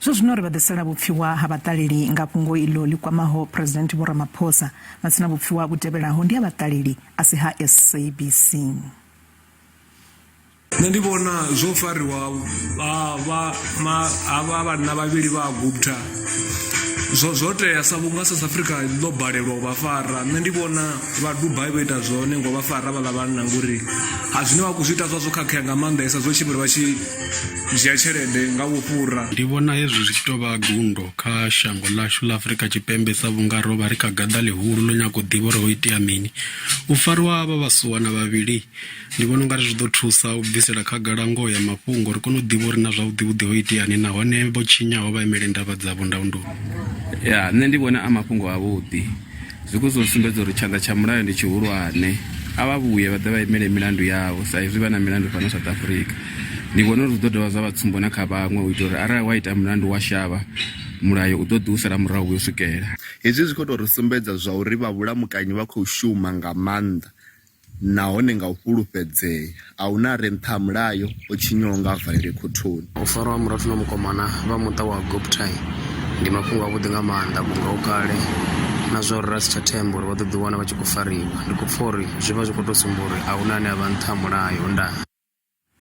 Zwino ri vhaḓisela vhupfiwa ha vhaṱaleli nga fhungo iḽo ḽi kwamaho President Vho Ramaphosa masina vhupfiwa vhu tevhelaho ndi ha vhaṱaleli a si ha SABC. Nṋe ndi vhona zwo fariwa vhanna vhavhili vha gupta zwo tea sa vhunga South Africa ḽo balelwa u vha fara. Nṋe ndi vhona vha Dubai vho ita zwone ngo vha fara vhaḽa vhanna ngori a zwine vha khou zwi ita zwo khakhea nga maanḓesa zwo tshimbila vha tshi dzhia tshelede nga vhufhura. Ndi vhona hezwi zwi tshi tou vha gundo kha shango ḽashu ḽa Afrika Tshipembe sa vhunga ro vha ri kha gaḓa ḽihulu ḽo nyaga u ḓivha uri ho itea mini. U fariwa havha vhasiwana vhavhili ndi vhona ungari zwi ḓo thusa u bvisela khagala ngoho ya mafhungo ri kone u ḓivha uri na zwavhuḓi ho iteani nahone vho tshinyaho vha imele ndavha dzavho ndaunduni. Ya, nṋe ndi vhona a mafhungo avhuḓi zwi khou zwo sumbedza uri tshanḓa tsha mulayo ndi tshihulwane. A vha vhuye vha ḓe vha imele milandu yavho sa izwi vha na milandu fhano South Africa. Ndi vhona uri zwi ḓo dovha zwa vha tsumbo na kha vhaṅwe u ita uri arali wa ita mulandu wa shavha mulayo u ḓo ḓi u sala murahu u swikela. Hezwi zwi khou tou ri sumbedza zwa uri vha vhulamukanyi vha khou shuma nga maanḓa nahone nga u fhulufhedzea. A hu na re nṱha mulayo o tshinyaho nga valele khothoni. U farwa murathu na mukomana vha muṱa wa Guptai ndi mafhungo avhuḓi nga maanḓa vhunga u kale na zwa uri ra si tsha themba uri vha ḓo ḓi wana vha tshi khou fariwa. Ndi khou pfha uri zwi vha zwi khou tou sumba uri a hu na ane a vha nṱha mulayo ndaa.